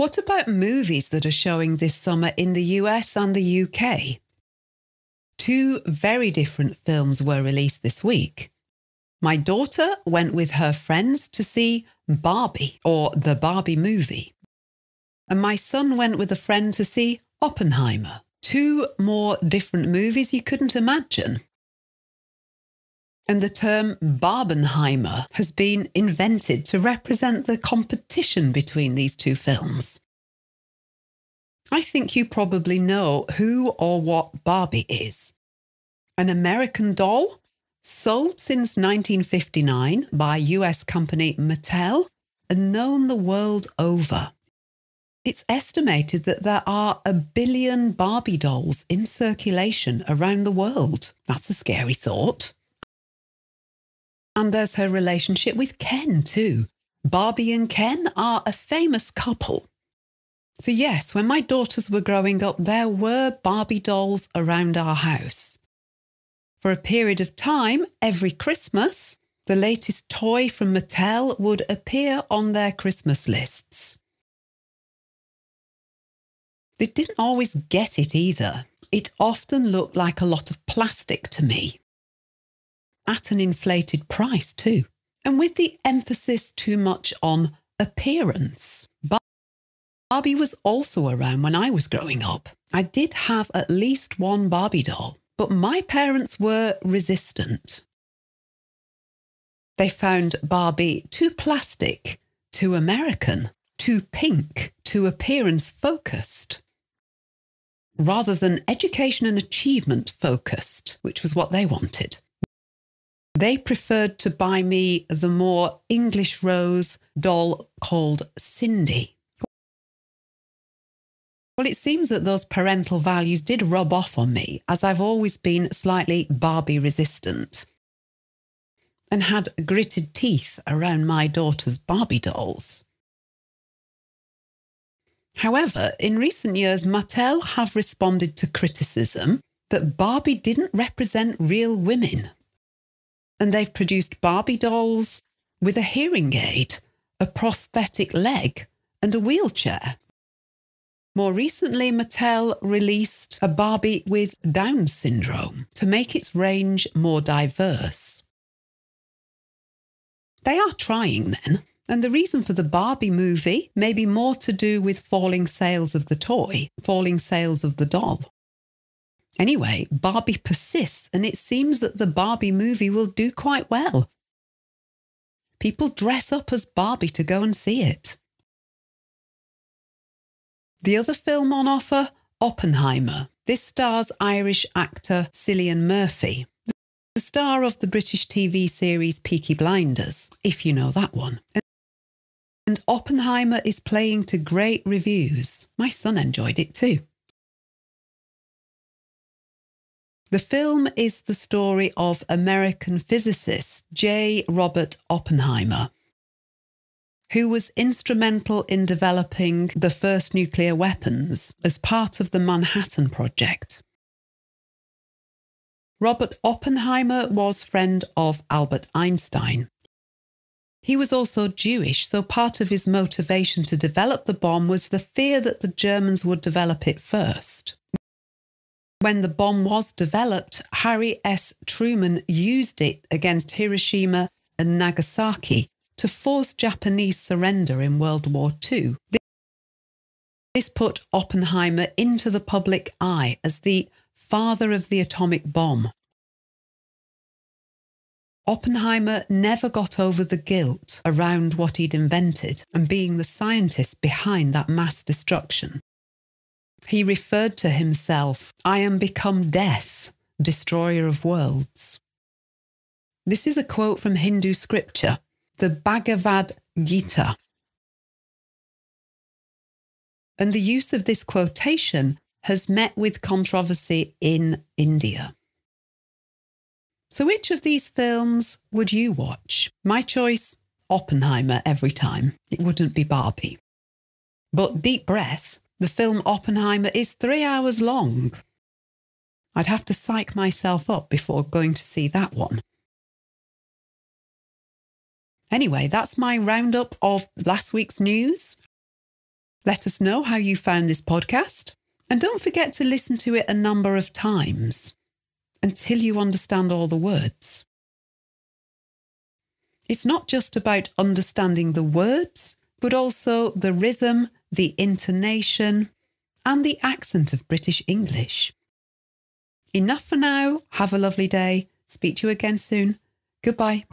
What about movies that are showing this summer in the US and the UK? Two very different films were released this week. My daughter went with her friends to see Barbie, or the Barbie movie. And my son went with a friend to see Oppenheimer. Two more different movies you couldn't imagine. And the term Barbenheimer has been invented to represent the competition between these two films. I think you probably know who or what Barbie is. An American doll sold since 1959 by US company Mattel and known the world over. It's estimated that there are 1 billion Barbie dolls in circulation around the world. That's a scary thought. And there's her relationship with Ken too. Barbie and Ken are a famous couple. So yes, when my daughters were growing up, there were Barbie dolls around our house. For a period of time, every Christmas, the latest toy from Mattel would appear on their Christmas lists. They didn't always get it either. It often looked like a lot of plastic to me. At an inflated price too. And with the emphasis too much on appearance. Barbie was also around when I was growing up. I did have at least one Barbie doll, but my parents were resistant. They found Barbie too plastic, too American, too pink, too appearance-focused, rather than education and achievement-focused, which was what they wanted. They preferred to buy me the more English rose doll called Cindy. Well, it seems that those parental values did rub off on me, as I've always been slightly Barbie resistant and had gritted teeth around my daughter's Barbie dolls. However, in recent years, Mattel have responded to criticism that Barbie didn't represent real women. And they've produced Barbie dolls with a hearing aid, a prosthetic leg, and a wheelchair. More recently, Mattel released a Barbie with Down syndrome to make its range more diverse. They are trying then, and the reason for the Barbie movie may be more to do with falling sales of the toy, falling sales of the doll. Anyway, Barbie persists, and it seems that the Barbie movie will do quite well. People dress up as Barbie to go and see it. The other film on offer, Oppenheimer. This stars Irish actor Cillian Murphy, the star of the British TV series Peaky Blinders, if you know that one. And Oppenheimer is playing to great reviews. My son enjoyed it too. The film is the story of American physicist J. Robert Oppenheimer, who was instrumental in developing the first nuclear weapons as part of the Manhattan Project. Robert Oppenheimer was friend of Albert Einstein. He was also Jewish, so part of his motivation to develop the bomb was the fear that the Germans would develop it first. When the bomb was developed, Harry S. Truman used it against Hiroshima and Nagasaki to force Japanese surrender in World War II. This put Oppenheimer into the public eye as the father of the atomic bomb. Oppenheimer never got over the guilt around what he'd invented and being the scientist behind that mass destruction. He referred to himself, "I am become death, destroyer of worlds." This is a quote from Hindu scripture, the Bhagavad Gita. And the use of this quotation has met with controversy in India. So which of these films would you watch? My choice, Oppenheimer every time. It wouldn't be Barbie. But deep breath, the film Oppenheimer is 3 hours long. I'd have to psych myself up before going to see that one. Anyway, that's my roundup of last week's news. Let us know how you found this podcast, and don't forget to listen to it a number of times until you understand all the words. It's not just about understanding the words, but also the rhythm, the intonation, and the accent of British English. Enough for now. Have a lovely day. Speak to you again soon. Goodbye.